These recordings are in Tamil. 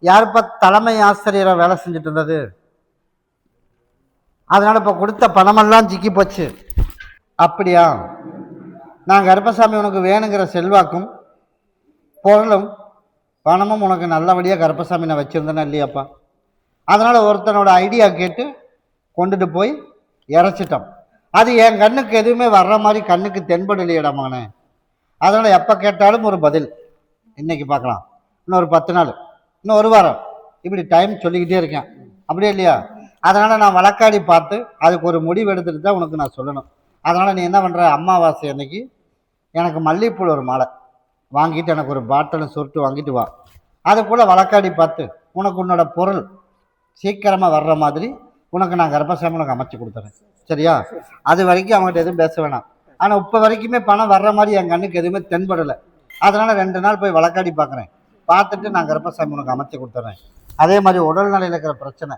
யாருப்பா தலைமை ஆசிரியராக வேலை செஞ்சுட்டு இருந்தது? அதனால இப்போ கொடுத்த பணமெல்லாம் சிக்கி போச்சு. அப்படியா? நான் கருப்பசாமி உனக்கு வேணுங்கிற செல்வாக்கும் பொருளும் பணமும் உனக்கு நல்லபடியாக கருப்பசாமி நான் வச்சுருந்தேன்னா இல்லையாப்பா? அதனால் ஒருத்தனோட ஐடியா கேட்டு கொண்டுட்டு போய் இறைச்சிட்டோம். அது என் கண்ணுக்கு எதுவுமே வர்ற மாதிரி கண்ணுக்கு தென்படலையிடமானே. அதனால் எப்போ கேட்டாலும் ஒரு பதில். இன்னைக்கு பார்க்கலாம், இன்னொரு 10 நாள், இன்னும் ஒரு வாரம், இப்படி டைம் சொல்லிக்கிட்டே இருக்கேன். அப்படியே இல்லையா? அதனால் நான் வழக்காடி பார்த்து அதுக்கு ஒரு முடிவு எடுத்துட்டு தான் உனக்கு நான் சொல்லணும். அதனால் நீ என்ன பண்ணுற, அமாவாசை அன்னைக்கு எனக்கு மல்லிகைப்பூ ஒரு மாலை வாங்கிட்டு எனக்கு ஒரு பாட்டிலும் சுருட்டு வாங்கிட்டு வா. அதுக்குள்ளே வழக்காடி பார்த்து உனக்கு உன்னோட பொருள் சீக்கிரமாக வர்ற மாதிரி உனக்கு நான் கர்ப்பசாமி உனக்கு அமைச்சு கொடுத்துறேன். சரியா? அது வரைக்கும் அவங்ககிட்ட எதுவும் பேச வேணாம். ஆனால் இப்போ வரைக்குமே பணம் வர்ற மாதிரி என் கண்ணுக்கு எதுவுமே தென்படலை. அதனால் 2 நாள் போய் வழக்காடி பார்க்குறேன். பார்த்துட்டு நான் கர்ப்பசாமி உனக்கு அமைச்சு கொடுத்துட்றேன். அதே மாதிரி உடல்நிலையில் இருக்கிற பிரச்சனை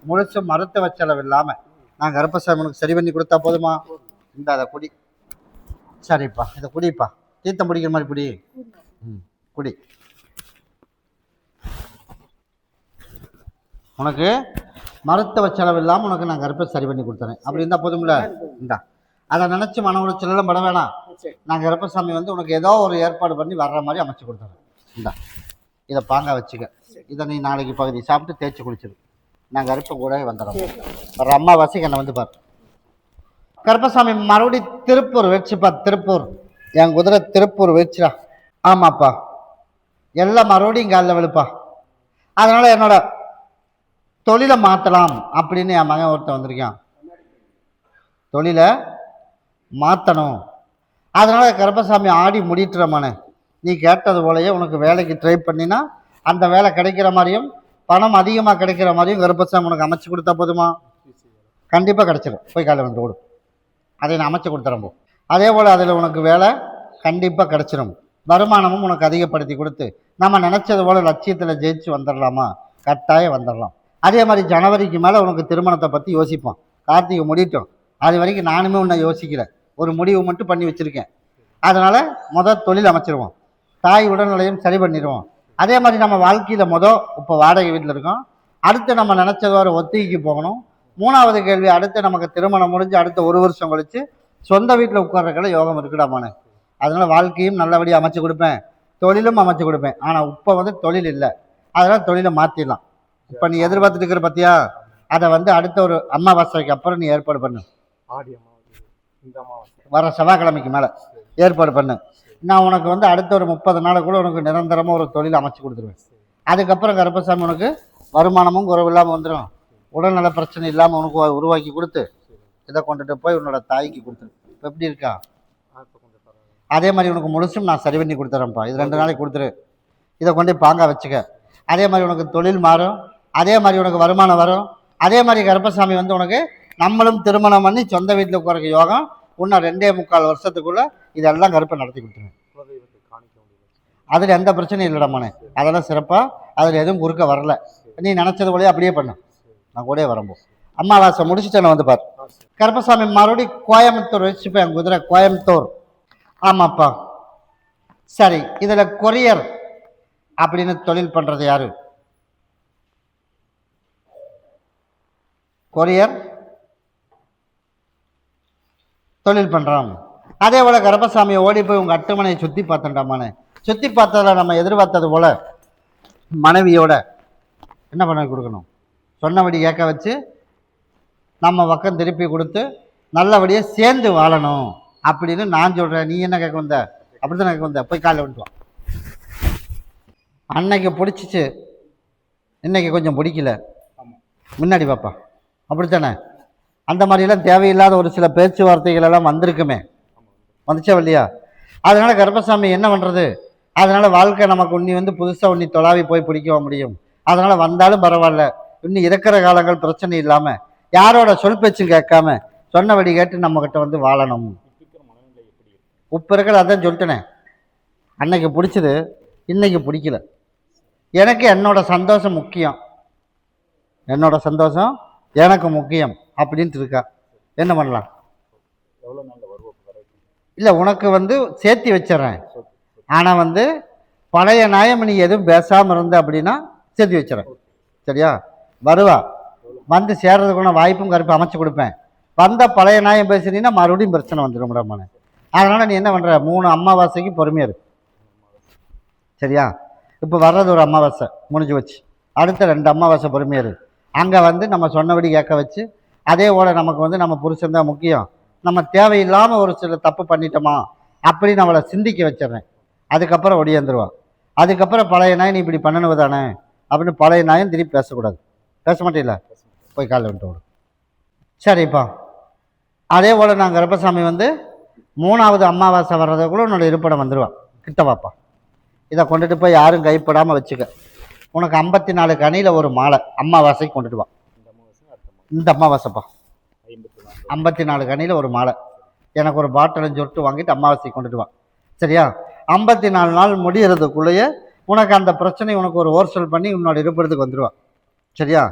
முழுசும் மருத்துவ செலவு இல்லாமல் நான் கர்ப்பசாமி உனக்கு சரி பண்ணி கொடுத்தா போதுமா? இந்த அதை குடி. சரிப்பா, இதை குடிப்பா. தீர்த்தம் பிடிக்கிற மாதிரி குடி. குடி. உனக்கு மருத்துவ செலவு இல்லாமல் உனக்கு நான் கர்ப்பம் சரி பண்ணி கொடுத்துறேன். அப்படி இருந்தால் போதும்ல? இந்தா, அதை நினச்சி மன உளைச்சலாம் பட வேணாம். நான் கர்ப்பசாமி வந்து உனக்கு ஏதோ ஒரு ஏற்பாடு பண்ணி வர்ற மாதிரி அமைச்சு கொடுத்துறேன். இந்தா, இதை பாங்க வச்சுக்க. இதை நீ நாளைக்கு பகுதி சாப்பிட்டு தேய்ச்சி குளிச்சிடு. நான் கர்ப்பம் கூடவே வந்துடுறேன். வர்ற அம்மாவாசைக்கு என்னை வந்து பார். கர்ப்பசாமி மறுபடி திருப்பூர் வச்சுப்பா. திருப்பூர் என் குதிரை திருப்பூர் வச்சுடா. ஆமாப்பா, எல்லாம் மறுபடியும் காலில் விழுப்பா. அதனால் என்னோட தொழிலை மாற்றலாம் அப்படின்னு என் மகன் ஒருத்தன் வந்திருக்கான். தொழிலை மாற்றணும். அதனால் கர்ப்பசாமி ஆடி முடிட்டுறமான நீ கேட்டது போலயே உனக்கு வேலைக்கு ட்ரை பண்ணினா அந்த வேலை கிடைக்கிற மாதிரியும் பணம் அதிகமாக கிடைக்கிற மாதிரியும் கர்ப்பசாமி உனக்கு அமைச்சு கொடுத்தா போதுமா? கண்டிப்பாக கிடைச்சிடும். போய் காலையில் வந்து விடும். அதை நான் அமைச்சு கொடுத்துறம்போ. அதே போல் அதில் உனக்கு வேலை கண்டிப்பாக கிடைச்சிடும். வருமானமும் உனக்கு அதிகப்படுத்தி கொடுத்து நம்ம நினச்சது போல் லட்சியத்தில் ஜெயிச்சு வந்துடலாமா? கட்டாயம் வந்துடலாம். அதே மாதிரி ஜனவரிக்கு மேலே உனக்கு திருமணத்தை பற்றி யோசிப்போம். கார்த்திகை முடிட்டோம். அது வரைக்கும் நானுமே உன்னை யோசிக்கிறேன். ஒரு முடிவு மட்டும் பண்ணி வச்சுருக்கேன். அதனால் தொழில் அமைச்சிருவோம். தாய் உடல்நிலையும் சரி பண்ணிடுவோம். அதே மாதிரி நம்ம வாழ்க்கையில் இப்போ வாடகை வீட்டில் இருக்கோம். அடுத்து நம்ம நினச்சதோட ஒத்திகைக்கு போகணும். 3வது கேள்வி, அடுத்து நமக்கு திருமணம் முடிஞ்சு அடுத்த 1 வருஷம் கழித்து சொந்த வீட்டில் உட்கார்றதுக்குள்ள யோகம் இருக்குடாமானே. அதனால் வாழ்க்கையும் நல்லபடியாக அமைச்சு கொடுப்பேன், தொழிலும் அமைச்சு கொடுப்பேன். ஆனால் இப்போ தொழில் இல்லை. அதனால் தொழிலை மாற்றிடலாம். இப்போ நீ எதிர்பார்த்துட்டு இருக்கிற பார்த்தியா, அதை அடுத்த ஒரு அமாவாசைக்கு அப்புறம் நீ ஏற்பாடு பண்ணு. வர செவ்வாய்க்கிழமைக்கு மேலே ஏற்பாடு பண்ணு. நான் உனக்கு அடுத்த ஒரு 30 நாளுக்குள்ள உனக்கு நிரந்தரமாக ஒரு தொழில் அமைச்சு கொடுத்துருவேன். அதுக்கப்புறம் கர்ப்பசாமி உனக்கு வருமானமும் குறைவு இல்லாமல் வந்துடும். உடல்நல பிரச்சனை இல்லாமல் உனக்கு உருவாக்கி கொடுத்து இதை கொண்டுட்டு போய் உன்னோட தாய்க்கு கொடுத்துரு. இப்போ எப்படி இருக்கா? அதே மாதிரி உனக்கு முழுசும் நான் சரி பண்ணி கொடுத்துறேன்ப்பா. இது 2 நாளைக்கு கொடுத்துரு. இதை கொண்டு பாங்க வச்சுக்க. அதே மாதிரி உனக்கு தொழில் மாறும். அதே மாதிரி உனக்கு வருமானம் வரும். அதே மாதிரி கர்ப்பசாமி உனக்கு நம்மளும் திருமணம் பண்ணி சொந்த வீட்டில் உட்கார யோகம் இன்னும் 2.25 வருஷத்துக்குள்ள இதெல்லாம் கருப்பை நடத்தி கொடுத்துருவேன். அதில் எந்த பிரச்சனையும் இல்லைடமானே. அதெல்லாம் சிறப்பாக, அதில் எதுவும் குறுக்க வரல. நீ நினச்சது போலயே அப்படியே பண்ணு. நான் கூட வரம்போ அமாவாசை முடிச்சுட்டு நான் வந்து பார். கருப்பசாமி மறுபடியும் கோயம்புத்தூர் வச்சுப்பேன். என் குதிரை கோயம்புத்தூர். ஆமாப்பா, சரி. இதில் கொரியர் அப்படின்னு தொழில் பண்ணுறது யாரு? கொரியர் தொழில் பண்ணுறான். அதே போல் கர்ப்பசாமியை ஓடி போய் உங்கள் அட்டுமனையை சுற்றி பார்த்தேன்டாமானே. சுற்றி பார்த்ததில் நம்ம எதிர்பார்த்தது போல் மனைவியோட என்ன பண்ண கொடுக்கணும், சொன்னபடி கேட்க வச்சு நம்ம பக்கம் திருப்பி கொடுத்து நல்லபடியாக சேர்ந்து வாழணும் அப்படின்னு நான் சொல்கிறேன். நீ என்ன கேட்க வந்த? அப்படி தான் கேட்க வந்த. போய் காலையில் வந்துட்டு. அன்னைக்கு பிடிச்சிச்சு, இன்னைக்கு கொஞ்சம் பிடிக்கல. முன்னாடி பாப்பா, அப்படித்தானே? அந்த மாதிரிலாம் தேவையில்லாத ஒரு சில பேச்சுவார்த்தைகள் எல்லாம் வந்திருக்குமே, வந்துச்சா இல்லையா? அதனால் கர்ப்பசாமி என்ன பண்ணுறது? அதனால் வாழ்க்கை நமக்கு உன்னி புதுசாக உன்னி தொலாவி போய் பிடிக்க முடியும். அதனால் வந்தாலும் பரவாயில்ல, இன்னும் இருக்கிற காலங்கள் பிரச்சனை இல்லாமல் யாரோட சொல் பேச்சும் கேட்காம சொன்னபடி கேட்டு நம்மக்கிட்ட வாழணும். உப்பு இருக்கிற அதான் சொல்லிட்டேனே. அன்னைக்கு பிடிச்சது இன்னைக்கு பிடிக்கல. எனக்கு என்னோட சந்தோஷம் முக்கியம், என்னோட சந்தோஷம் எனக்கு முக்கியம் அப்படின்ட்டு இருக்கா. என்ன பண்ணலாம்? இல்லை, உனக்கு சேர்த்தி வச்சிட்றேன். ஆனால் பழைய நியாயம் நீ எதுவும் பேசாமல் இருந்த அப்படின்னா சேர்த்து வச்சுறேன். சரியா? வருவா, வந்து சேர்றதுக்குள்ள வாய்ப்பும் கருப்பு அமைச்சு கொடுப்பேன். வந்த பழைய நியாயம் பேசுறீங்கன்னா மறுபடியும் பிரச்சனை வந்துடும் மேடம். அதனால நீ என்ன பண்ற, 3 அமாவாசைக்கு பொறுமையா இருக்கு. சரியா? இப்போ வர்றது ஒரு அமாவாசை முடிஞ்சு வச்சு, அடுத்த 2 அமாவாசை பொறுமையா இருக்கு. அங்கே வந்து நம்ம சொன்னபடி கேட்க வச்சு, அதே போல நமக்கு வந்து நம்ம புருஷன் தான் முக்கியம், நம்ம தேவையில்லாமல் ஒரு சில தப்பு பண்ணிட்டோமா அப்படின்னு அவளை சிந்திக்க வச்சிடுறேன். அதுக்கப்புறம் ஒடியாந்துருவான். அதுக்கப்புறம் பழைய நாய் நீ இப்படி பண்ணணுவு தானே அப்படின்னு பழைய நாயும் திருப்பி பேசக்கூடாது. பேச மாட்டேல, போய் காலைல வந்துட்டு விடும். சரிப்பா. அதே போல் நான் கருப்பசாமி வந்து 3வது அமாவாசை வர்றதுக்குள்ள உன்னோட இருப்பிடம் வந்துடுவான். கிட்ட வாப்பா, இதை கொண்டுட்டு போய் யாரும் கைப்படாமல் வச்சுக்க. உனக்கு 54 கனியில் ஒரு மாலை அமாவாசைக்கு கொண்டுட்டு வா. இந்த அமாவாசைப்பா 54 கனியில் ஒரு மாலை, எனக்கு ஒரு பாட்டிலும் சொட்டு வாங்கிட்டு அமாவாசைக்கு கொண்டுட்டு வா. சரியா? 54 நாள் முடிகிறதுக்குள்ளேயே உனக்கு அந்த பிரச்சனை உனக்கு ஒரு ஓர்சல் பண்ணி உன்னோட இருப்பிடத்துக்கு வந்துடுவான். சரியா?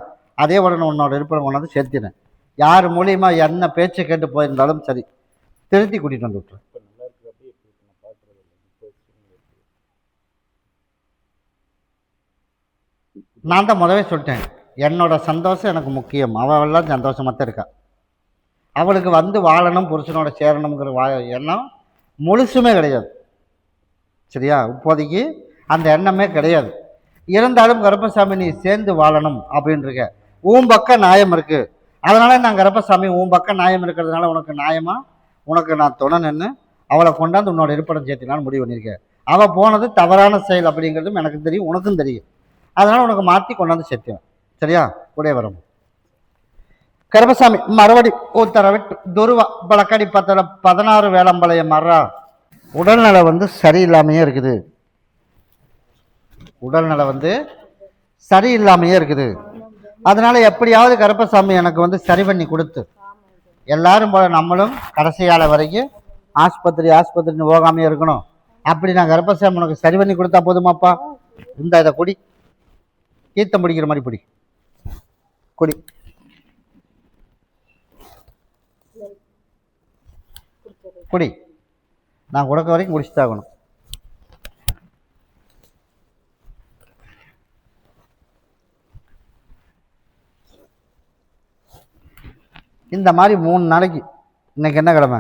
அதே உடனே உன்னோட இருப்பிடம் கொண்டாந்து சேர்த்தினேன். யார் மூலியமா என்ன பேச்சு கேட்டு போயிருந்தாலும் சரி, திருத்தி கூட்டிகிட்டு வந்து விட்டுரு. நான் தான் முதவே சொல்லிட்டேன், என்னோட சந்தோஷம் எனக்கு முக்கியம். அவளெல்லாம் சந்தோஷமாக தான் இருக்கா. அவளுக்கு வந்து வாழணும், புருஷனோட சேரணுங்கிற எண்ணம் முழுசுமே கிடையாது. சரியா? இப்போதைக்கு அந்த எண்ணமே கிடையாது. இருந்தாலும் கருப்பசாமி நீ சேர்ந்து வாழணும் அப்படின்றிருக்க. உன் பக்கம் நியாயம் இருக்கு. அதனால நான் கருப்பசாமி உன் பக்கம் நியாயம் இருக்கிறதுனால உனக்கு நியாயமா உனக்கு நான் துணை நின்று அவளை கொண்டாந்து உன்னோட இருப்பிடம் சேர்த்தினான்னு முடிவு பண்ணியிருக்கேன். அவள் போனது தவறான செயல் அப்படிங்கிறதும் எனக்கு தெரியும், உனக்கும் தெரியும். அதனால உனக்கு மாற்றி கொண்டாந்து சேர்த்துவேன். சரியா? கூட வரும். கருப்பசாமி மறுபடி உத்தரவிட்டு துருவா பழக்கடி 16 வேளம்பளைய மர்றா. உடல்நலை வந்து சரியில்லாமையே இருக்குது. உடல்நலை வந்து சரியில்லாமையே இருக்குது. அதனால எப்படியாவது கருப்பசாமி எனக்கு வந்து சரி பண்ணி கொடுத்து, எல்லாரும் போல நம்மளும் கடைசியால வரைக்கும் ஆஸ்பத்திரின்னு போகாமையே இருக்கணும். அப்படி நான் கருப்பசாமி உனக்கு சரி பண்ணி கொடுத்தா போதுமாப்பா. இந்த இதை குடி, ஈத்தம் பிடிக்கிற மாதிரி பிடி, குடி. குடி, நான் கொடுக்க வரைக்கும் குடிச்சுதாகணும். இந்த மாதிரி 3 நாளைக்கு. இன்னைக்கு என்ன கிழமை?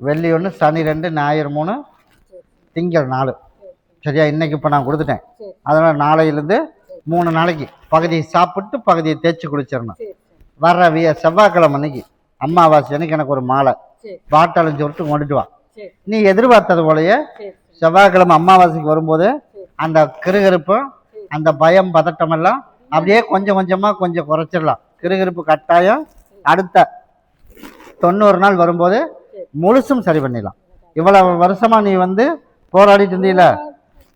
வெள்ளி 1, சனி 2, ஞாயிறு 3, திங்கள் 4. சரியா? இன்னைக்கு இப்போ நான் கொடுத்துட்டேன். அதனால் நாளையிலேருந்து 3 நாளைக்கு பகுதியை சாப்பிட்டு பகுதியை தேய்ச்சி குடிச்சிடணும். வர்ற செவ்வாய்க்கிழமை அன்னைக்கு அமாவாசை அன்னைக்கு எனக்கு ஒரு மாலை பாட்டாலும் சொல்லிட்டு கொண்டுட்டு வா. நீ எதிர்பார்த்தது போலயே செவ்வாய்க்கிழமை அமாவாசைக்கு வரும்போது அந்த கிருகிருப்பு, அந்த பயம், பதட்டம் எல்லாம் அப்படியே கொஞ்சம் கொஞ்சமாக கொஞ்சம் குறைச்சிடலாம். கிருகிருப்பு கட்டாயம் அடுத்த 90 நாள் வரும்போது முழுசும் சரி பண்ணிடலாம். இவ்வளவு வருஷமா நீ வந்து போராடிட்டு இருந்தீல,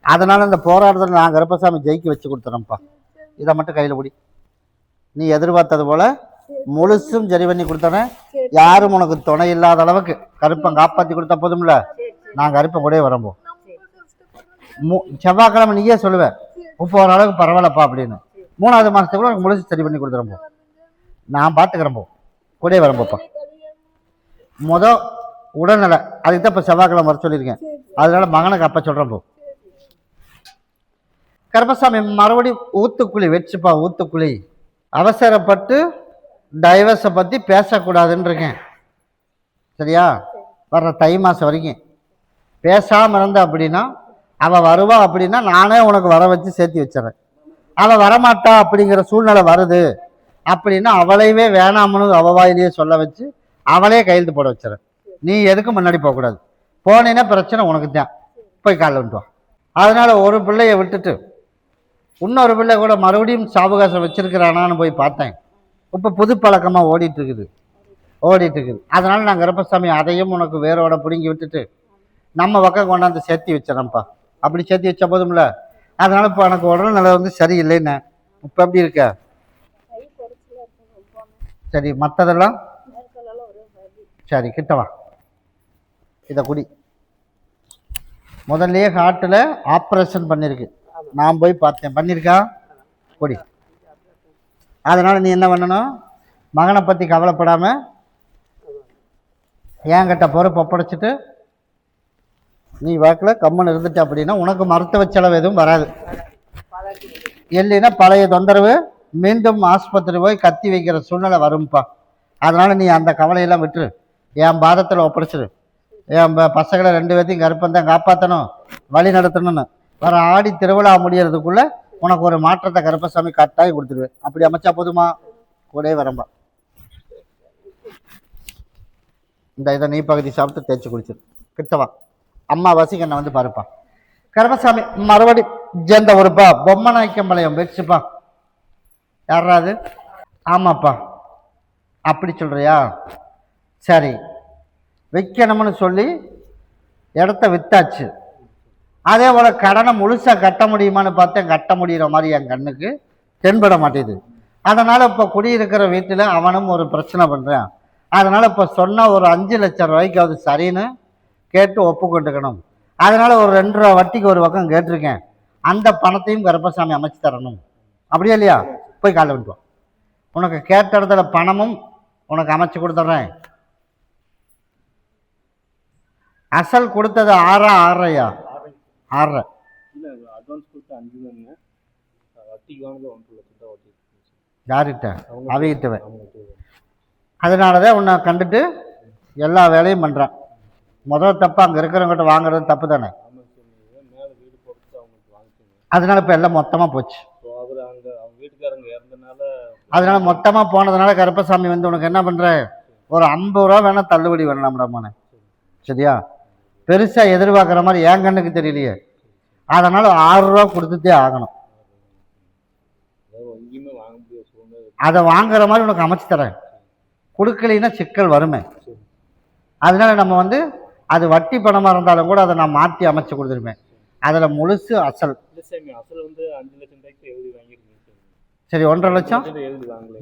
அதனால இந்த போராடுறதுல நான் கருப்பசாமி ஜெயிக்க வச்சு கொடுத்துறேன்ப்பா. இதை மட்டும் கையில் பிடி. நீ எதிர்பார்த்தது போல முழுசும் சரி பண்ணி கொடுத்தறேன். யாரும் உனக்கு துணை இல்லாத அளவுக்கு கருப்பை காப்பாற்றி கொடுத்தா போதும்ல. நான் கருப்பை கூட வரம்போ செவ்வாய்க்கிழமை நீயே சொல்லுவேன், இப்போ ஓரளவுக்கு பரவாயில்லப்பா அப்படின்னு. 3வது மாதத்துக்குள்ள உனக்கு முழுசு சரி பண்ணி கொடுத்துறப்போ நான் பார்த்துக்கிறப்போ கூட வரம்போப்பா. உடல்நலை அதுக்கு தான் இப்போ செவ்வாய்க்கிழமை வர சொல்லியிருக்கேன். அதனால மகனுக்கு அப்போ சொல்கிறப்போ கருப்பசாமி மறுபடியும் ஊத்துக்குழி வச்சுப்பா. ஊத்துக்குழி அவசரப்பட்டு டைவர்ஸை பற்றி பேசக்கூடாதுன்னு இருக்கேன். சரியா? வர்ற தை மாதம் வரைக்கும் பேசாமல் இருந்த அப்படின்னா அவள் வருவா. அப்படின்னா நானே உனக்கு வர வச்சு சேர்த்து வச்சிடறேன். அவள் வரமாட்டா அப்படிங்கிற சூழ்நிலை வருது அப்படின்னா அவளையவே வேணாமனு அவவாயிலேயே சொல்ல வச்சு அவளே கையெழுத்து போட வச்சிடறேன். நீ எதுக்கும் முன்னாடி போகக்கூடாது. போனேன்னா பிரச்சனை உனக்கு தான். போய் காலைல விட்டுவான். அதனால ஒரு பிள்ளைய விட்டுட்டு இன்னொரு பிள்ளை கூட மறுபடியும் சாவகாசம் வச்சிருக்கிறானான்னு போய் பார்த்தேன். இப்போ புது பழக்கமாக ஓடிட்டு இருக்குது. அதனால நான் கருப்பசாமி அதையும் உனக்கு வேரோட பிடுங்கி விட்டுட்டு நம்ம பக்கம் கொண்டாந்து சேர்த்தி வச்சிடறேன்ப்பா. அப்படி சேர்த்தி வச்ச போதும்ல. அதனால இப்போ எனக்கு உடல்நலை வந்து சரியில்லைன்னு. இப்போ எப்படி இருக்க? சரி, மற்றதெல்லாம் சரி. கிட்டவா, இதை குடி. முதல்லையே ஹார்ட்டில் ஆப்ரேஷன் பண்ணியிருக்கு. நான் போய் பார்த்தேன், பண்ணியிருக்கா? குடி. அதனால் நீ என்ன பண்ணணும், மகனை பற்றி கவலைப்படாமல் என்கிட்ட பொறுப்பு ஒப்படைச்சிட்டு நீ வாக்கில் கம்மன் இருந்துட்ட அப்படின்னா உனக்கு மருத்துவ செலவு எதுவும் வராது. இல்லைன்னா பழைய தொந்தரவு மீண்டும் ஆஸ்பத்திரி போய் கத்தி வைக்கிற சூழ்நிலை வரும்ப்பா. அதனால நீ அந்த கவலையெல்லாம் விட்டுரு, என் பாதத்தில் ஒப்படைச்சிரு. என் பசங்களை 2 பேர்த்தையும் கருப்பந்தான் காப்பாற்றணும், வழி நடத்தணும்னு வர ஆடி திருவிழா முடியறதுக்குள்ள உனக்கு ஒரு மாற்றத்தை கருப்பசாமி கட்டாயம் கொடுத்துருவேன். அப்படி அமைச்சா போதுமா? கூட வரம்பா. இந்த இதை நீ பகுதி சாப்பிட்டு தேய்ச்சி குளிச்சிரு. கிட்டவா, அம்மா வசிக்க என்னை வந்து பாருப்பா. கருப்பசாமி மறுபடி ஜெந்த ஒருப்பா பொம்மை நாய்க்கம்பாளையம் வச்சுப்பா. யாராது? ஆமாப்பா. அப்படி சொல்றியா? சரி, வைக்கணும்னு சொல்லி இடத்த வித்தாச்சு. அதே போல கடனை முழுசா கட்ட முடியுமான்னு பார்த்தேன், கட்ட முடிகிற மாதிரி என் கண்ணுக்கு தென்பட மாட்டேது. அதனால இப்போ குடியிருக்கிற வீட்டில் அவனும் ஒரு பிரச்சனை பண்ணுறான். அதனால இப்போ சொன்ன ஒரு 5 லட்சம் ரூபாய்க்கு அது சரின்னு கேட்டு ஒப்புக்கொண்டுக்கணும். அதனால ஒரு 2 ரூபா வட்டிக்கு ஒரு பக்கம் கேட்டிருக்கேன். அந்த பணத்தையும் கருப்பசாமி அமைச்சு தரணும். அப்படியே இல்லையா? போய் காலைல விட்டுவோம். உனக்கு கேட்ட இடத்துல பணமும் உனக்கு அமைச்சு கொடுத்துட்றேன். அசல் கொடுத்தது 6 6ஐயா? 6. யார்கிட்ட? அவைகிட்டவே. அதனாலதான் உன்னை கண்டுட்டு எல்லா வேலையும் பண்றேன். முதல் தப்பு அங்க இருக்கிறவங்கிட்ட வாங்குறது தப்பு தானே. அதனால இப்ப எல்லாம் மொத்தமா போச்சு. அதனால மொத்தமா போனதுனால கருப்பசாமி வந்து உனக்கு என்ன பண்ற, ஒரு 50 ரூபா வேணா தள்ளுபடி வேணாம்டாமானே. சரியா? பெருசா எதிர்பார்க்குற மாதிரி என் கண்ணுக்கு தெரியலையே. அதனால 6 ரூபா கொடுத்துட்டே ஆகணும். அதை வாங்குற மாதிரி உனக்கு அமைச்சு தரேன். கொடுக்கலைன்னா சிக்கல் வருமே. அதனால நம்ம வந்து அது வட்டி பணமா இருந்தாலும் கூட அதை நான் மாற்றி அமைச்சு கொடுத்துருப்பேன். அதுல முழுசு அசல். சரி, 1.5 லட்சம்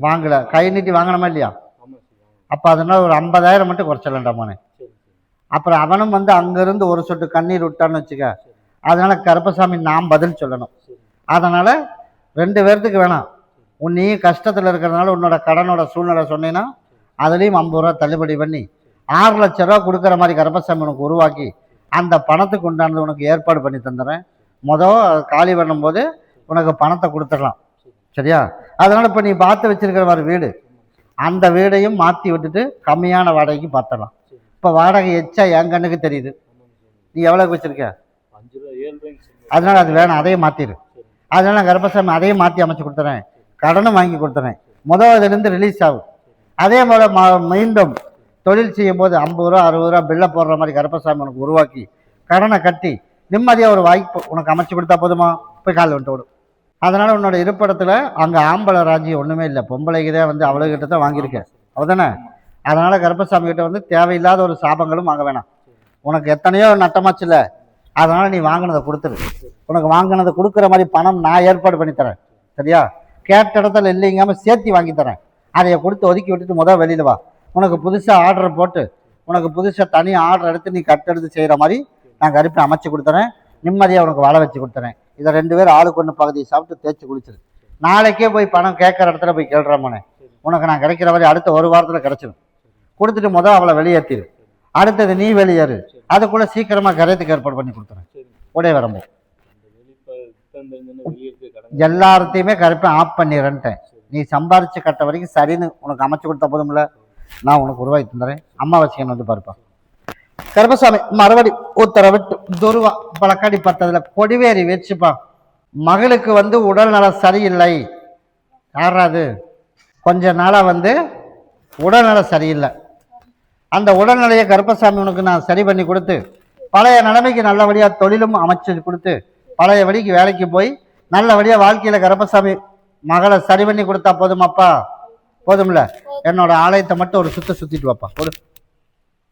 வாங்கல, கை நீட்டி வாங்கணுமா இல்லையா? அப்ப அதனால ஒரு 50,000 மட்டும் குறைச்சலண்டாமானே. அப்புறம் அவனும் வந்து அங்கிருந்து ஒரு சொட்டு கண்ணீர் விட்டான்னு வச்சுக்க. அதனால கருப்பசாமி நாம் பதில் சொல்லணும். அதனால 2 பேர்த்துக்கு வேணாம். நீ கஷ்டத்துல இருக்கிறதுனால உன்னோட கடனோட சூழ்நிலை சொன்னீங்கன்னா அதுலேயும் 50 ரூபா தள்ளுபடி பண்ணி 6 லட்சம் ரூபா கொடுக்குற மாதிரி கருப்பசாமி உனக்கு உருவாக்கி அந்த பணத்துக்கு உண்டானது உனக்கு ஏற்பாடு பண்ணி தந்துடுறேன். காலி பண்ணும்போது உனக்கு பணத்தை கொடுத்துடலாம். சரியா? அதனால இப்போ நீ பார்த்து வச்சிருக்கிற மாதிரி வீடு, அந்த வீடையும் மாற்றி விட்டுட்டு கம்மியான வாடகைக்கு பார்த்துடலாம். இப்போ வாடகை எச்சா என் கண்ணுக்கு தெரியுது. நீ எவ்வளோக்கு வச்சிருக்க? அதனால அது வேணாம், அதையும் மாற்றிடு. அதனால நான் கருப்பசாமி அதையும் மாற்றி அமைச்சு கொடுத்துறேன். கடனும் வாங்கி கொடுத்துறேன். இதுலேருந்து ரிலீஸ் ஆகும். அதே போல் மீண்டும் தொழில் செய்யும் போது 50 ரூபா 60 ரூபா பில்லை போடுற மாதிரி கருப்பசாமி உனக்கு உருவாக்கி கடனை கட்டி நிம்மதியாக ஒரு வாய்ப்பு உனக்கு அமைச்சு கொடுத்தா போதுமா? போய் காலில் வந்துட்டு ஓடும். அதனால உன்னோட இருப்பிடத்துல அங்கே ஆம்பளை ராஜ்யம் ஒன்றுமே இல்லை, பொம்பளைக்கு தான் வந்து அவ்வளோகிட்ட தான் வாங்கியிருக்கேன். அவதானே? அதனால கருப்பசாமி கிட்ட வந்து தேவையில்லாத ஒரு சாபங்களும் வாங்க வேணாம். உனக்கு எத்தனையோ நட்டமாச்சு இல்லை, அதனால நீ வாங்கினதை கொடுத்துரு. உனக்கு வாங்கினதை கொடுக்குற மாதிரி பணம் நான் ஏற்பாடு பண்ணி தரேன். சரியா? கேட்ட இடத்துல இல்லைங்காம சேர்த்தி வாங்கி தரேன். அதையை கொடுத்து ஒதுக்கி விட்டுட்டு வெளியில் வா. உனக்கு புதுசாக ஆர்டர் போட்டு உனக்கு புதுசாக தனி ஆர்டர் எடுத்து நீ கட்டெடுத்து செய்கிற மாதிரி நான் கருப்பை அமைச்சு கொடுத்துறேன். நிம்மதியாக உனக்கு வாழ வச்சு கொடுத்துறேன். இதை 2 பேரும் ஆளுக்கு 1 பகுதியை சாப்பிட்டு தேய்ச்சி குளிச்சிரு. நாளைக்கே போய் பணம் கேட்குற இடத்துல போய் கேள்றாமனே. உனக்கு நான் கிடைக்கிற மாதிரி அடுத்த 1 வாரத்தில் கிடைச்சிடும். கொடுத்துட்டு அவளை வெளியேற்றிடு. அடுத்தது நீ வெளியேறு. அதுக்குள்ள சீக்கிரமா கரையத்துக்கு ஏற்பாடு பண்ணி கொடுத்துறேன். உடைய வரம்போ எல்லாத்தையுமே கருப்பை ஆஃப் பண்ணிடுறேன்ட்டேன். நீ சம்பாரிச்சு கட்ட வரைக்கும் சரின்னு உனக்கு அமைச்சு கொடுத்தா போதும்ல, நான் உனக்கு உருவாக்கி தந்துறேன். அம்மா வசிக்கன் வந்து பாருப்பா. கருப்பசாமி மறுபடி உத்தரவிட்டு துருவா பழக்காடி பத்ததுல கொடிவேறி வச்சுப்பா. மகளுக்கு வந்து உடல்நலம் சரியில்லை. யாராது? கொஞ்ச நாளா வந்து உடல்நலம் சரியில்லை. அந்த உடல்நிலையை கருப்பசாமி உனக்கு நான் சரி பண்ணி கொடுத்து பழைய நிலைமைக்கு நல்லபடியாக தொழிலும் அமைச்சு கொடுத்து பழைய வழிக்கு வேலைக்கு போய் நல்லபடியாக வாழ்க்கையில் கருப்பசாமி மகளை சரி பண்ணி கொடுத்தா போதுமாப்பா? போதும்ல? என்னோட ஆலயத்தை மட்டும் ஒரு சுத்திட்டு வாப்பா.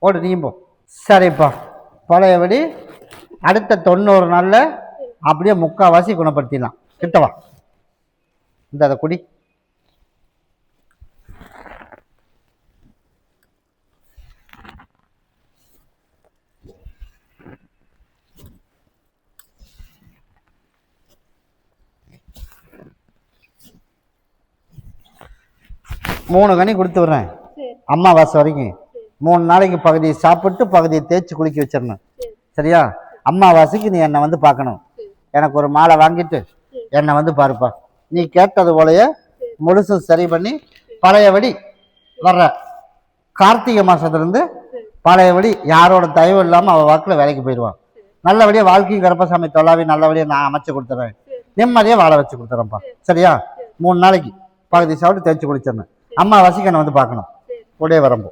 ஓடு நீயும் போ. சரிப்பா, பழையபடி அடுத்த 90 நாளில் அப்படியே 3/4 குணப்படுத்திடலாம். கிட்டவா, இந்த அதை குடி. மூணு கனி கொடுத்து விடுறேன். அம்மாவாசை வரைக்கும் 3 நாளைக்கு பகுதியை சாப்பிட்டு பகுதியை தேய்ச்சி குளிக்க வச்சிடணும். சரியா? அம்மாவாசைக்கு நீ என்னை வந்து பார்க்கணும். எனக்கு ஒரு மாலை வாங்கிட்டு என்னை வந்து பாருப்பா. நீ கேட்டது போலயே முழுசும் சரி பண்ணி பழையபடி வர்ற கார்த்திகை மாசத்துலேருந்து பழையபடி யாரோட தயவு இல்லாமல் அவள் வாக்கில் வேலைக்கு போயிடுவான். நல்லபடியாக வாழ்க்கையும் கருப்பசாமி தொல்லாவி நல்லபடியாக நான் அமைச்சு கொடுத்துறேன். நிம்மதியாக வாழ வச்சு கொடுத்துறேன்ப்பா. சரியா? 3 நாளைக்கு பகுதி சாப்பிட்டு தேய்ச்சி குளிச்சிடணும். அம்மா வசிக்கனை வந்து பார்க்கணும். கூடயே வரம்போ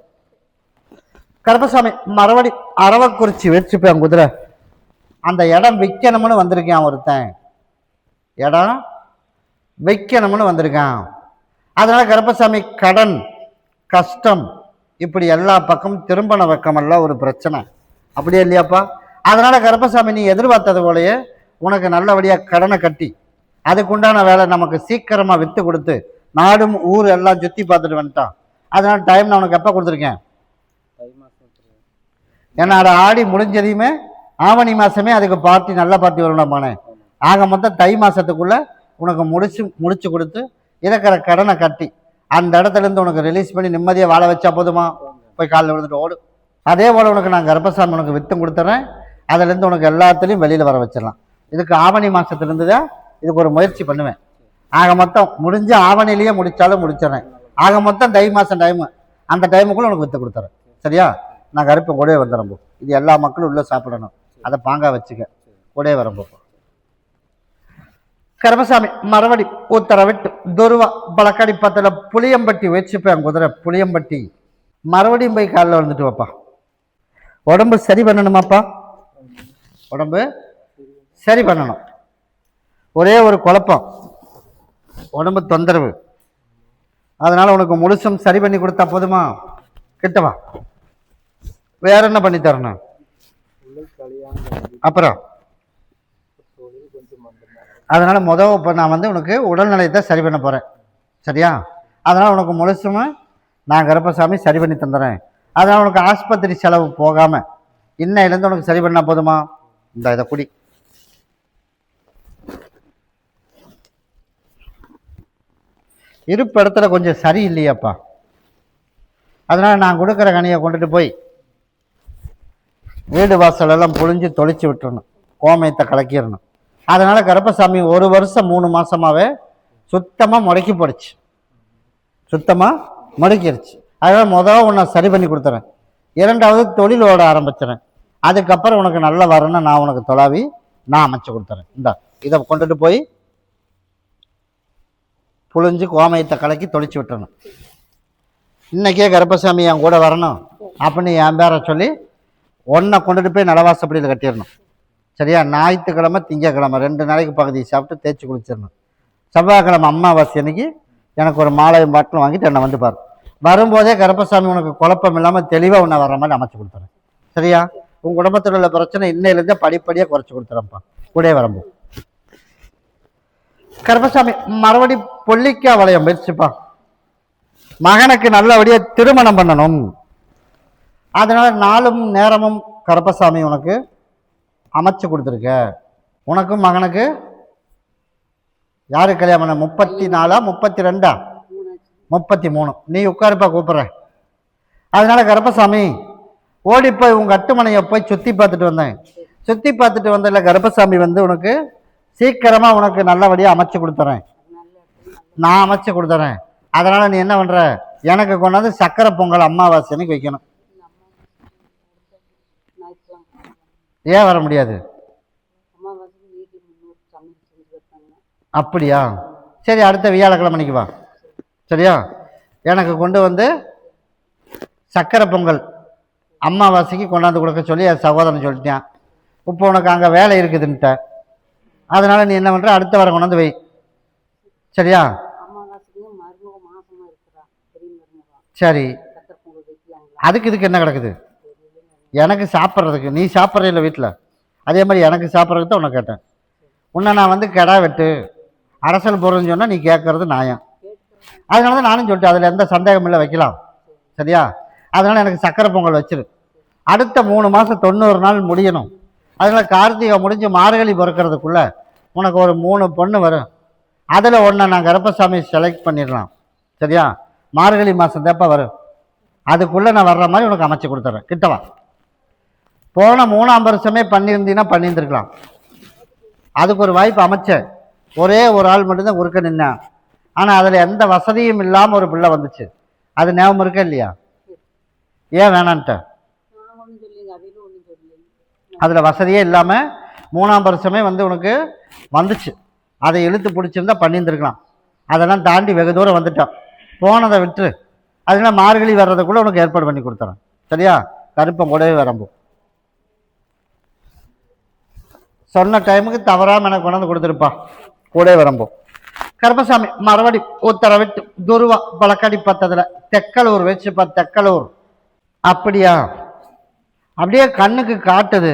கருப்பசாமி மறுபடி அரவக்குறிச்சி வச்சுப்பேன் குதிரை. அந்த இடம் விற்கணும்னு வந்திருக்கேன். ஒருத்தன் இடம் விற்கணும்னு வந்திருக்கான். அதனால கருப்பசாமி கடன் கஷ்டம் இப்படி எல்லா பக்கமும் திரும்பண பக்கமெல்லாம் ஒரு பிரச்சனை. அப்படியே இல்லையாப்பா? அதனால கருப்பசாமி நீ எதிர்பார்த்தது போலயே உனக்கு நல்லபடியாக கடனை கட்டி அதுக்குண்டான வேலை நமக்கு சீக்கிரமாக விற்று கொடுத்து நாடும் ஊர் எல்லாம் சுற்றி பார்த்துட்டு வந்துட்டான். அதனால டைம் நான் உனக்கு எப்போ கொடுத்துருக்கேன்? ஏன்னா அதை ஆடி முடிஞ்சதையுமே ஆவணி மாதமே அதுக்கு பார்ட்டி நல்ல பார்ட்டி வரணும்பானே. ஆக மொத்தம் தை மாதத்துக்குள்ளே உனக்கு முடிச்சு கொடுத்து இருக்கிற கடனை கட்டி அந்த இடத்துலேருந்து உனக்கு ரிலீஸ் பண்ணி நிம்மதியாக வாழ வச்சா போதுமா? போய் காலில் விழுந்துட்டு ஓடு. அதே போல் உனக்கு நான் கர்ப்பசாமி உனக்கு விற்று கொடுத்துறேன். அதுலேருந்து உனக்கு எல்லாத்துலேயும் வெளியில் வர வச்சிடலாம். இதுக்கு ஆவணி மாதத்துலேருந்து தான் இதுக்கு ஒரு முயற்சி பண்ணுவேன். ஆக மொத்தம் முடிஞ்ச ஆவணிலேயே முடித்தாலும் முடிச்சிடறேன். ஆக மொத்தம் தை மாதம் டைமு அந்த டைமுக்குள்ளே உனக்கு விற்று கொடுத்துறேன். சரியா? நான் கருப்பை கூடவே வந்துடுறேன். இது எல்லா மக்களும் உள்ளே சாப்பிடணும். அதை பாங்கா வச்சுக்க. கூடவே வரம்போ கருப்பசாமி மறுபடி உத்தரவிட்டு துருவா பழக்கடி பத்தில் புளியம்பட்டி வச்சுப்பேன் குதிரை. புளியம்பட்டி மறுபடியும் போய் காலில் வந்துட்டு வாப்பா. உடம்பு சரி பண்ணணுமாப்பா? உடம்பு சரி பண்ணணும். ஒரே ஒரு குழப்பம், உடம்பு தொந்தரவு. அதனால உனக்கு முழுசும் சரி பண்ணி கொடுத்தா போதுமா? கிட்டவா. வேற என்ன பண்ணி தரணும்? அப்புறம் அதனால இப்போ நான் உனக்கு உடல்நிலையத்தை சரி பண்ண போறேன். சரியா? அதனால உனக்கு முழுசும் நான் கருப்பசாமி சரி பண்ணி தந்துடுறேன். அதனால உனக்கு ஆஸ்பத்திரி செலவு போகாம இன்னையிலேருந்து உனக்கு சரி பண்ணா போதுமா? இந்த இதை குடி. இருப்பு இடத்துல கொஞ்சம் சரி இல்லையாப்பா. அதனால நான் கொடுக்குற கனியை கொண்டுட்டு போய் வீடு வாசலெல்லாம் புழிஞ்சு தொளிச்சு விட்டுறணும். கோமயத்தை கலக்கிடணும். அதனால கருப்பசாமி 1 வருஷம் 3 மாசமாவே சுத்தமாக முடக்கி போடுச்சு. சுத்தமாக முடக்கிடுச்சு. அதனால உன்னை சரி பண்ணி கொடுத்துறேன். 2வது தொழில் ஓட ஆரம்பிச்சிடறேன். அதுக்கப்புறம் உனக்கு நல்ல வரணும். நான் உனக்கு தொலாவி நான் அமைச்சு கொடுத்துறேன். இதை கொண்டுட்டு போய் புழிஞ்சு கோமயத்தை கலக்கி தொளிச்சு விட்டுறணும். இன்னைக்கே கருப்பசாமி என் கூட வரணும் அப்படின்னு என் பேரை சொல்லி ஒன்றை கொண்டுட்டு போய் நலவாசப்படியில் கட்டிடணும். சரியா? ஞாயிற்றுக்கிழமை திங்கக்கிழமை 2 நாளைக்கு பகுதியை சாப்பிட்டு தேய்ச்சி குளிச்சிடணும். செவ்வாய்க்கிழமை அம்மாவாசை அன்னைக்கு எனக்கு ஒரு மாலையும் பாட்டிலும் வாங்கிட்டு என்னை வந்து பாரு. வரும்போதே கருப்பசாமி உனக்கு குழப்பம் இல்லாமல் தெளிவாக உன்னை வர்ற மாதிரி அமைச்சு கொடுத்துறேன். சரியா? உங்கள் குடும்பத்தில் உள்ள பிரச்சனை இன்னையிலேருந்தே படிப்படியாக குறைச்சி கொடுத்துறேன்ப்பா. கூட வரும்போது கருப்பசாமி மறுபடி பொல்லிக்கா வளையம் முயற்சிப்பா. மகனுக்கு நல்லபடியாக திருமணம் பண்ணணும். அதனால நாளும் நேரமும் கருப்பசாமி உனக்கு அமைச்சு கொடுத்துருக்க. உனக்கும் மகனுக்கு யாரு கல்யாணம்? 34 32 33. நீ உட்காருப்பா, கூப்பிட்றேன். அதனால கருப்பசாமி ஓடி போய் உங்கள் அட்டுமனையை போய் சுற்றி பார்த்துட்டு வந்தேன். சுற்றி பார்த்துட்டு வந்ததில்ல கருப்பசாமி உனக்கு சீக்கிரமாக உனக்கு நல்லபடியாக அமைச்சு கொடுத்துறேன். நான் அமைச்சு கொடுத்துறேன். அதனால் நீ என்ன பண்ணுற? எனக்கு கொண்டாந்து சக்கரை பொங்கல் அம்மாவாசை அன்னைக்கு வைக்கணும். ஏன் வர முடியாது? அப்படியா? சரி, அடுத்த வியாழக்கிழமைக்கு வா. சரியா? எனக்கு கொண்டு வந்து சக்கரை பொங்கல் அம்மாவாசைக்கு கொண்டாந்து கொடுக்க சொல்லி என் சகோதரன் சொல்லிட்டேன். இப்போ உனக்கு அங்கே வேலை இருக்குதுன்ட்ட. அதனால் நீ என்ன பண்ணுற? அடுத்த வாரம் கொண்டாந்து வை. சரியா? சரி, இதுக்கு என்ன கிடக்குது? எனக்கு சாப்பிட்றதுக்கு. நீ சாப்பிட்ற இல்லை வீட்டில், அதே மாதிரி எனக்கு சாப்பிட்றதுக்கு தான் உன்னை கேட்டேன். உன்னை நான் கிடா வெட்டு அரசல் போடுறதுன்னு சொன்னால் நீ கேட்கறது நியாயம். அதனால தான் நானும் சொல்லிட்டேன். அதில் எந்த சந்தேகம் இல்லை, வைக்கலாம். சரியா? அதனால் எனக்கு சக்கரை பொங்கல் வச்சிரு. அடுத்த 3 மாதம் 90 நாள் முடியணும். அதனால் கார்த்திகை முடிஞ்சு மார்கழி பிறக்கிறதுக்குள்ளே உனக்கு ஒரு 3 பொண்ணு வரும். அதில் ஒன்றை நான் கருப்பசாமி செலக்ட் பண்ணிடலாம். சரியா? மார்கழி மாதம் தேப்பா வரும். அதுக்குள்ளே நான் வர்ற மாதிரி உனக்கு அமைச்சு கொடுத்துட்றேன். கிட்டவா. போன 3ஆம் வருஷமே பண்ணியிருந்தீங்கன்னா பண்ணியிருந்துருக்கலாம். அதுக்கு ஒரு வாய்ப்பு அமைச்சேன். ஒரே ஒரு ஆள் மட்டும்தான் குறுக்க நின்னான். ஆனால் அதில் எந்த வசதியும் இல்லாமல் ஒரு பிள்ளை வந்துச்சு. அது ஞாபகம் இருக்கா இல்லையா? ஏன் வேணான்ட்ட? அதில் வசதியே இல்லாமல் 3ஆம் வருஷமே உனக்கு வந்துச்சு. அதை இழுத்து பிடிச்சிருந்தா பண்ணியிருந்துருக்கலாம். அதெல்லாம் தாண்டி வெகு தூரம் வந்துட்டான். போனதை விட்டுரு. அதனால மார்கழி வர்றதுக்குள்ள உனக்கு ஏற்பாடு பண்ணி கொடுத்துறேன். சரியா? கருப்பம் கூடவே வரம்போ சொன்ன டைமுக்கு தவறாம எனக்கு கொண்டாந்து கொடுத்துருப்பா. கூடவே வரம்போ கருப்பசாமி மறுபடி உத்தரவிட்டு துருவா பழக்கடி பத்ததுல தெக்கலூர் வச்சுப்பா. தெக்கலூர் அப்படியா? அப்படியே கண்ணுக்கு காட்டுது.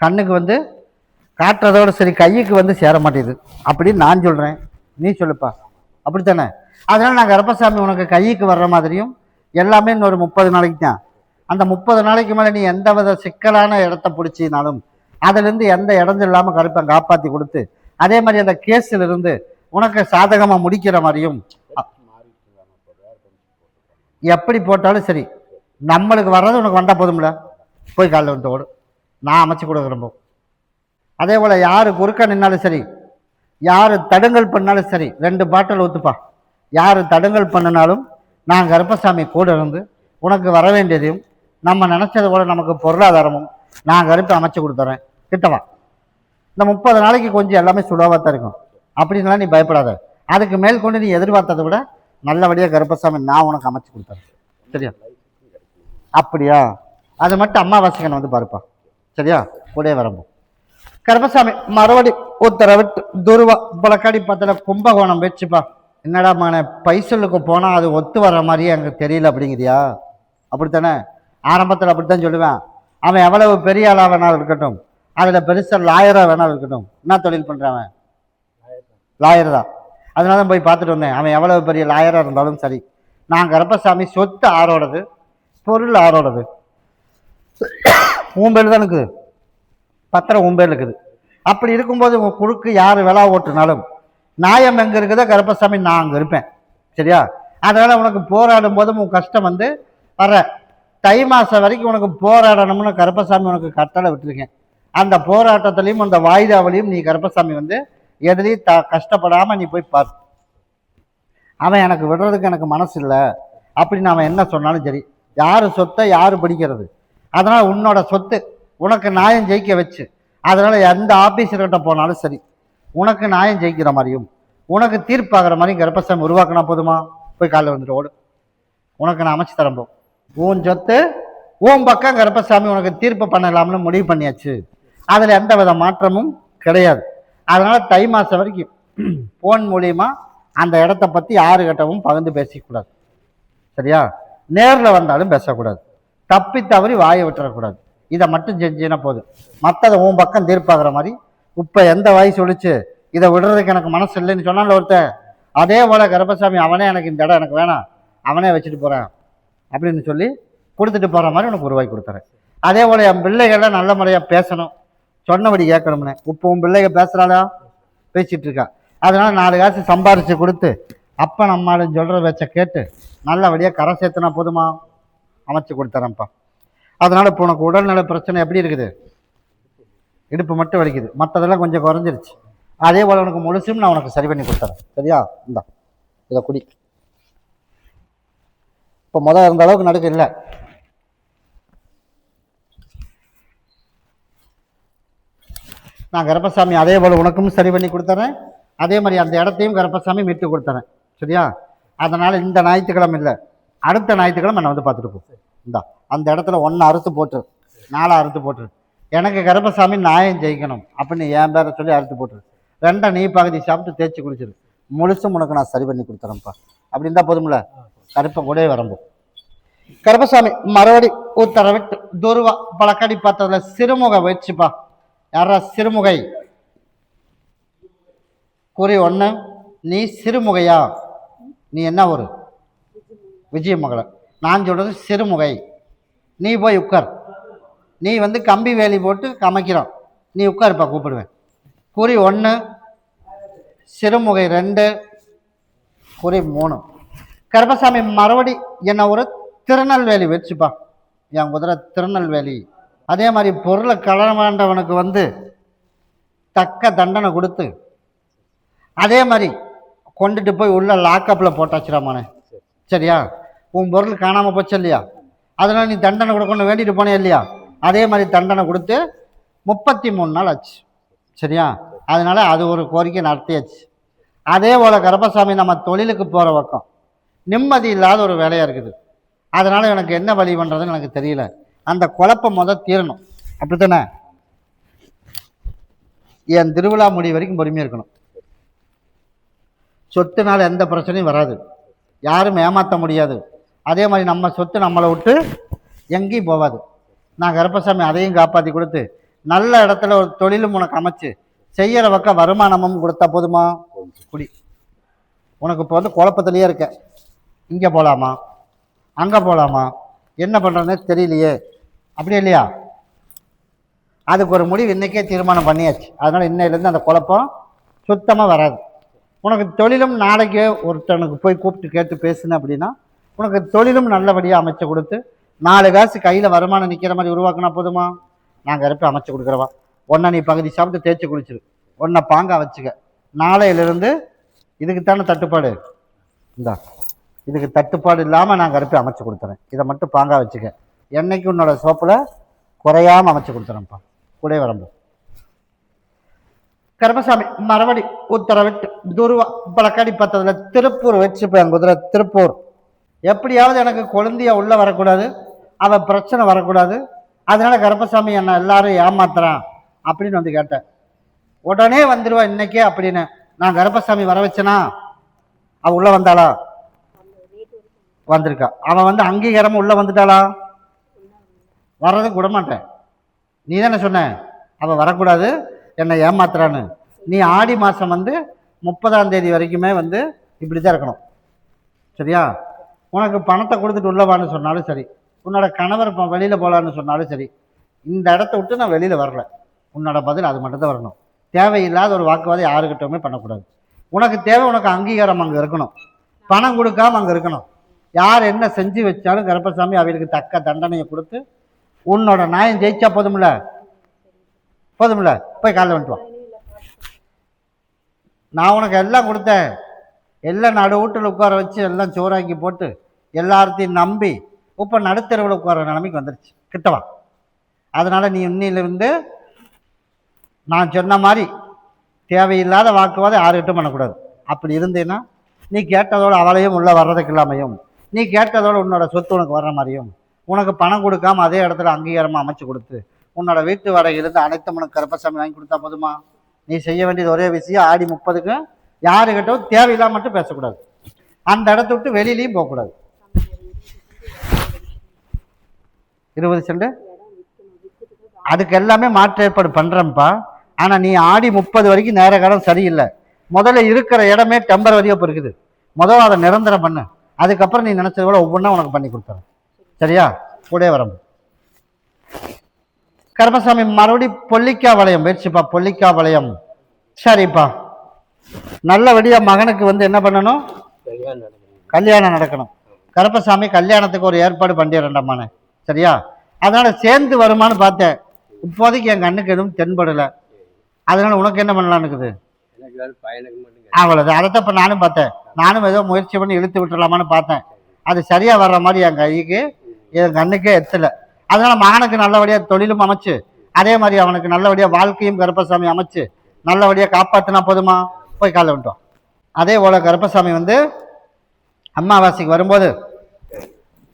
கண்ணுக்கு காட்டுறதோட சரி, கையுக்கு சேர மாட்டேது அப்படின்னு நான் சொல்றேன். நீ சொல்லுப்பா. அப்படித்தானே? அதனால நான் கருப்பசாமி உனக்கு கைக்கு வர்ற மாதிரியும் எல்லாமே இன்னொரு 30 நாளைக்கு தான். அந்த 30 நாளைக்கு மேலே நீ எந்த வித சிக்கலான இடத்த பிடிச்சினாலும் அதுலேருந்து எந்த இடஞ்சு இல்லாமல் கருப்பை காப்பாற்றி கொடுத்து, அதே மாதிரி அந்த கேஸில் இருந்து உனக்கு சாதகமாக முடிக்கிற மாதிரியும் எப்படி போட்டாலும் சரி, நம்மளுக்கு வர்றது உனக்கு வந்தால் போதும்ல. போய் காலைல வந்து ஓடு, நான் அமைச்சு கொடுக்குறப்போ. அதே போல் யார் குறுக்க நின்னாலும் சரி, யார் தடுங்கல் பண்ணாலும் சரி, 2 பாட்டில் ஊற்றுப்பா. யார் தடுங்கல் பண்ணினாலும் நான் கருப்பசாமி கூட இருந்து உனக்கு வர வேண்டியதையும் நம்ம நினச்சது போல நமக்கு பொருளாதாரமும் நான் கருப்பை அமைச்சு கொடுத்துறேன். கிட்டவா. இந்த 30 நாளைக்கு கொஞ்சம் எல்லாமே சுலபாக தான் இருக்கும். அப்படின்லாம் நீ பயப்படாத. அதுக்கு மேல் கொண்டு நீ எதிர்பார்த்ததை விட நல்லபடியாக கருப்பசாமி நான் உனக்கு அமைச்சு கொடுத்துறேன். சரியா? அப்படியா? அது மட்டும் அம்மாவாசைக்கன் பாருப்பா. சரியா? கூட வரம்போ கருப்பசாமி மறுபடி உத்தரவிட்டு துருவா புலக்காடி பத்தில் கும்பகோணம் வச்சுப்பா. என்னடா மகனே, பைசலுக்கு போனால் அது ஒத்து வர மாதிரியே எனக்கு தெரியல அப்படிங்கிறியா? அப்படித்தானே? ஆரம்பத்தில் அப்படித்தான் சொல்லுவேன். அவன் எவ்வளவு பெரிய ஆளாக வேணாலும் இருக்கட்டும், அதில் பெருசாக லாயராக வேணாலும் இருக்கட்டும், என்ன தொழில் பண்ணுறான்? லாயர் தான். அதனால தான் போய் பார்த்துட்டு வந்தேன். அவன் எவ்வளவு பெரிய லாயராக இருந்தாலும் சரி, நான் கருப்பசாமி சொத்து ஆரோடது, பொருள் ஆரோடது. உன் பேர் தான் இருக்குது, பத்திரம் உன் பேர் இருக்குது. அப்படி இருக்கும்போது உங்கள் குறுக்கு யார் விழா ஓட்டுனாலும் நியாயம் எங்கே இருக்குதோ கருப்பசாமி நான் அங்கே இருப்பேன். சரியா? அதனால் உனக்கு போராடும் போதும் உன் கஷ்டம் வர தை மாதம் வரைக்கும் உனக்கு போராடணும்னு கருப்பசாமி உனக்கு கட்டளை விட்டுருக்கேன். அந்த போராட்டத்திலையும் அந்த வாய்தாவிலையும் நீ கருப்பசாமி எதுலேயும் கஷ்டப்படாமல் நீ போய் பார். அவன் எனக்கு விடுறதுக்கு எனக்கு மனசு இல்லை அப்படின்னு அவன் என்ன சொன்னாலும் சரி, யார் சொத்தை யார் பிடிக்கிறது? அதனால் உன்னோட சொத்து உனக்கு நியாயம் ஜெயிக்க வச்சு, அதனால் எந்த ஆஃபீஸர்கிட்ட போனாலும் சரி, உனக்கு நியாயம் ஜெயிக்கிற மாதிரியும் உனக்கு தீர்ப்பாகிற மாதிரியும் கருப்பசாமி உருவாக்கினா போதுமா? போய் காலையில் வந்துட்டு ஓடு, உனக்கு நான் அமைச்சு தரம்போ. உன் சொத்து உன் பக்கம் கருப்பசாமி உனக்கு தீர்ப்பு பண்ணலாம்னு முடிவு பண்ணியாச்சு. அதில் எந்த வித மாற்றமும் கிடையாது. அதனால் தை மாதம் வரைக்கும் ஃபோன் மூலியமா அந்த இடத்த பற்றி யாருக்கிட்டவும் பகிர்ந்து பேசிக்கூடாது. சரியா? நேரில் வந்தாலும் பேசக்கூடாது. தப்பி தவறி வாயை விட்டுறக்கூடாது. இதை மட்டும் செஞ்சுன்னா போதும். மற்றதை உன் பக்கம் தீர்ப்பாகிற மாதிரி. இப்போ எந்த வாய் சொல்லிச்சு இதை விடுறதுக்கு எனக்கு மனசு இல்லைன்னு சொன்னால ஒருத்தன், அதே போல் கருப்பசாமி அவனே எனக்கு இந்த இடம் எனக்கு வேணாம், அவனே வச்சுட்டு போகிறேன் அப்படின்னு சொல்லி கொடுத்துட்டு போகிற மாதிரி உனக்கு உருவாக்கி கொடுத்துறேன். அதே போல் என் பிள்ளைகளை நல்ல முறையாக பேசணும், சொன்னபடி கேட்கணும்னு. இப்போ உன் பிள்ளைங்க பேசுகிறாளா? பேசிகிட்டு இருக்கா. அதனால் 4 காசு சம்பாரித்து கொடுத்து அப்போ நம்மளும் சொல்கிற வச்ச கேட்டு நல்லபடியாக கரை சேர்த்துனா போதுமா? அமைச்சு கொடுத்துறேன்ப்பா. அதனால் இப்போ உனக்கு உடல்நல பிரச்சனை எப்படி இருக்குது? இடுப்பு மட்டும் வலிக்குது, மற்றதெல்லாம் கொஞ்சம் குறைஞ்சிருச்சு. அதே போல் உனக்கு முழுசும் நான் உனக்கு சரி பண்ணி கொடுத்துறேன். சரியா? இந்தா இதை குடி. இப்போ இருந்த அளவுக்கு நடுக்க இல்லை. நான் கருப்பசாமி அதே போல் உனக்கும் சரி பண்ணி கொடுத்துறேன். அதே மாதிரி அந்த இடத்தையும் கருப்பசாமி மீட்டு கொடுத்துறேன். சரியா? அதனால் இந்த ஞாயிற்றுக்கிழமை இல்லை, அடுத்த ஞாயிற்றுக்கிழமை என்னை பார்த்துட்டு போ. இந்தா அந்த இடத்துல 1 அறுத்து போட்டு 4 அறுத்து போட்டுரு. எனக்கு கருப்பசாமி நியாயம் ஜெயிக்கணும் அப்படின்னு என் பேரை சொல்லி அறுத்து போட்டுரு. 2 நீ பகுதி சாப்பிட்டு தேய்ச்சி குடிச்சிரு. முழுசும் உனக்கு நான் சரி பண்ணி கொடுத்துறேன்ப்பா. அப்படி இருந்தால் போதும்ல. கருப்பை கூட வரம்போ கருப்பசாமி மறுபடி உத்தரவிட்டு துருவா பழக்கடி பார்த்ததுல சிறுமுக வச்சுப்பா. யாரா சிறுமுகை? குறி 1. நீ சிறுமுகையா? நீ என்ன ஊர்? விஜயமங்கலம். நான் சொல்றது சிறுமுகை. நீ போய் உட்கார். நீ கம்பி வேலி போட்டு கமைக்கிறோம், நீ உட்காருப்பா, கூப்பிடுவேன். குறி 1 சிறுமுகை. 2 குறி 3 கருப்பசாமி மறுபடி என்ன ஒரு திருநெல்வேலி வச்சுப்பா. என் குதிரை திருநெல்வேலி. அதே மாதிரி பொருளை களவாண்டவனுக்கு தக்க தண்டனை கொடுத்து அதே மாதிரி கொண்டுட்டு போய் உள்ள லாக்கப்பில் போட்டாச்சுடாமானே. சரியா? உன் பொருள் காணாமல் போச்சு இல்லையா? அதனால் நீ தண்டனை கொடுக்கணும் வேண்டிட்டு போனே இல்லையா? அதே மாதிரி தண்டனை கொடுத்து 33 நாள் ஆச்சு. சரியா? அதனால அது ஒரு கோரிக்கை நடத்தியாச்சு. அதே போல் கருப்பசாமி நம்ம தொழிலுக்கு போகிற பக்கம் நிம்மதி இல்லாத ஒரு வேலையாக இருக்குது. அதனால் எனக்கு என்ன வழி பண்ணுறதுன்னு எனக்கு தெரியல. அந்த குழப்பம் தீரணும். அப்படித்தானே? என் திருவிழா முடிவு வரைக்கும் பொறுமையாக இருக்கணும். சொத்துனால எந்த பிரச்சனையும் வராது, யாரும் ஏமாற்ற முடியாது. அதே மாதிரி நம்ம சொத்து நம்மளை விட்டு எங்கேயும் போகாது. நான் கருப்பசாமி அதையும் காப்பாற்றி கொடுத்து நல்ல இடத்துல ஒரு தொழிலும் உனக்கு அமைச்சு செய்கிற பக்கம் வருமானமும் கொடுத்தா போதுமா? குடி. உனக்கு இப்போ குழப்பத்திலேயே இருக்க, இங்கே போகலாமா அங்கே போகலாமா என்ன பண்ணுறதுனே தெரியலையே, அப்படியே இல்லையா? அதுக்கு ஒரு முடிவு இன்றைக்கே தீர்மானம் பண்ணியாச்சு. அதனால் இன்னையிலேருந்து அந்த குழப்பம் சுத்தமாக வராது. உனக்கு தொழிலும் நாளைக்கு ஒருத்தனுக்கு போய் கூப்பிட்டு கேட்டு பேசுன அப்படின்னா உனக்கு தொழிலும் நல்லபடியாக அமைச்சு கொடுத்து 4 காசு கையில் வருமானம் நிற்கிற மாதிரி உருவாக்கினா போதுமா? நாங்கள் இருப்ப அமைச்சு கொடுக்குறவா. ஒன்றை நீ பகுதி சாப்பிட்டு தேய்ச்சி குளிச்சிரு, ஒன்றை பாங்கா வச்சுக்க. நாளையிலிருந்து இதுக்குத்தானே தட்டுப்பாடு, இந்தா இதுக்கு தட்டுப்பாடு இல்லாமல் நாங்கள் இருப்ப அமைச்சு கொடுத்துறேன். இதை மட்டும் பாங்கா வச்சுக்க. என்னைக்கு உன்னோட சோப்பில் குறையாமல் அமைச்சு கொடுத்துறேன்ப்பா. கூட வரம்பு. கருப்பசாமி மறுபடி உத்தரவிட்டு துருவா பழக்காடி பத்ததில் திருப்பூர் வச்சு போய் என் குதிரை திருப்பூர். எப்படியாவது எனக்கு குழந்தைய உள்ள வரக்கூடாது, அவள் பிரச்சனை வரக்கூடாது. அதனால கருப்பசாமி என்னை எல்லாரும் ஏமாத்துறான் அப்படின்னு வந்து கேட்டேன். உடனே வந்துடுவா இன்னைக்கே அப்படின்னு. நான் கருப்பசாமி வர வச்சேனா? அவள் உள்ள வந்தாளா? வந்திருக்கா. அவன் அங்கீகாரமும் உள்ள வந்துட்டாளா? வர்றதும் விட மாட்டேன். நீ தானே சொன்ன அவள் வரக்கூடாது, என்னை ஏமாத்துறான்னு. நீ ஆடி மாதம் 30ஆம் தேதி வரைக்குமே இப்படி தான் இருக்கணும். சரியா? உனக்கு பணத்தை கொடுத்துட்டு உள்ளவான்னு சொன்னாலும் சரி, உன்னோட கணவர் இப்போ வெளியில் போகலான்னு சொன்னாலும் சரி, இந்த இடத்த விட்டு நான் வெளியில் வரல. உன்னோட பதில் அது மட்டும் தான் வரணும். தேவையில்லாத ஒரு வாக்குவாதம் யாருக்கிட்டவுமே பண்ணக்கூடாது. உனக்கு தேவை, உனக்கு அங்கீகாரம் அங்கே இருக்கணும், பணம் கொடுக்காம அங்கே இருக்கணும். யார் என்ன செஞ்சு வச்சாலும் கருப்பசாமி அவர்களுக்கு தக்க தண்டனையை கொடுத்து உன்னோட நியாயம் ஜெயிச்சா போதும்ல. போதும்ல, போய் காலைல வந்துட்டு வா. நான் உனக்கு எல்லாம் கொடுத்தேன், எல்லாம் நடு வீட்டில் உட்கார வச்சு எல்லாம் சோறாக்கி போட்டு எல்லாத்தையும் நம்பி இப்போ நடுத்தரவில் உட்கார நிலைமைக்கு வந்துருச்சு. கிட்டவா. அதனால் நீ இன்னிலிருந்து நான் சொன்ன மாதிரி தேவையில்லாத வாக்குவாதம் யாருக்கிட்டும் பண்ணக்கூடாது. அப்படி இருந்தேன்னா நீ கேட்டதோடு அவளையும் உள்ளே வர்றதுக்கு இல்லாமையும், நீ கேட்டதோடு உன்னோட சொத்து உனக்கு வர்ற மாதிரியும், உனக்கு பணம் கொடுக்காம அதே இடத்துல அங்கீகாரமாக அமைச்சு கொடுத்து உன்னோட வீட்டு வாடகையிலிருந்து அனைத்து உனக்கு கருப்பசாமி வாங்கி கொடுத்தா போதுமா? நீ செய்ய வேண்டியது ஒரே விஷயம், ஆடி 30க்கு யாருக்கிட்டும் தேவையில்லாம மட்டும் பேசக்கூடாது, அந்த இடத்த விட்டு வெளியிலையும் போகக்கூடாது. 20 சென்ட் அதுக்கு எல்லாமே மாற்று ஏற்பாடு பண்ணுறேன்ப்பா. ஆனால் நீ ஆடி 30 வரைக்கும் நேர காலம் சரியில்லை. முதல்ல இருக்கிற இடமே டெம்பரவரியாக இப்போ இருக்குது. முதல்ல அதை நிரந்தரம் பண்ணு. அதுக்கப்புறம் நீ நினச்சது போல ஒவ்வொன்றா உனக்கு பண்ணி கொடுத்துறேன். சரியா? கூட வரம்பு. கருப்பசாமி மறுபடி பொல்லிக்கா வளையம் போயிடுச்சுப்பா. பொல்லிக்கா வளையம் சரிப்பா. நல்லபடியா மகனுக்கு என்ன பண்ணணும்? கல்யாணம் நடக்கணும். கருப்பசாமி கல்யாணத்துக்கு ஒரு ஏற்பாடு பண்ணிடுறேன்டாமானே. சரியா? அதனால சேர்ந்து வருமானு பார்த்தேன். இப்போதைக்கு என் கண்ணுக்கு எதுவும் தென்படலை. அதனால உனக்கு என்ன பண்ணலான்னு இருக்குது? அவ்வளோதான். அதைத்தான் இப்போ நானும் பார்த்தேன். நானும் ஏதோ முயற்சி பண்ணி இழுத்து விட்டுடலாமான்னு பார்த்தேன். அது சரியா வர்ற மாதிரி என் கைக்கு என் கண்ணுக்கே எத்தலை. அதனால மகனுக்கு நல்லபடியாக தொழிலும் அமைச்சு, அதே மாதிரி அவனுக்கு நல்லபடியாக வாழ்க்கையும் கருப்பசாமி அமைச்சு நல்லபடியாக காப்பாற்றினா போதுமா? போய் காலை விட்டோம். அதே போல கருப்பசாமி அம்மாவாசைக்கு வரும்போது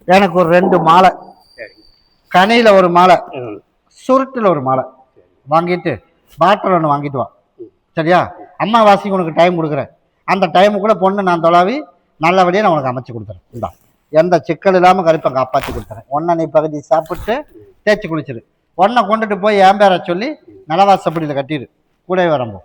எனக்கு ஒரு 2 மாலை, கனியில் ஒரு மாலை, சுருட்டில் ஒரு மாலை வாங்கிட்டு பாட்டில் ஒன்று வாங்கிட்டு வா. சரியா? அம்மாவாசைக்கு உனக்கு டைம் கொடுக்குறேன். அந்த டைமுக்குள்ளே பொண்ணு நான் தொலாவி நல்லபடியாக நான் உனக்கு அமைச்சு கொடுத்துறேன். இந்தா எந்த சிக்கல் இல்லாமல் கருப்பை காப்பாற்றி கொடுத்துறேன். ஒன்றை நீ பகுதி சாப்பிட்டு தேய்ச்சி குளிச்சிரு. ஒன்றை கொண்டுட்டு போய் ஏம்பேரை சொல்லி நலவாசப்படியில் கட்டிடு. கூட வரம்போ.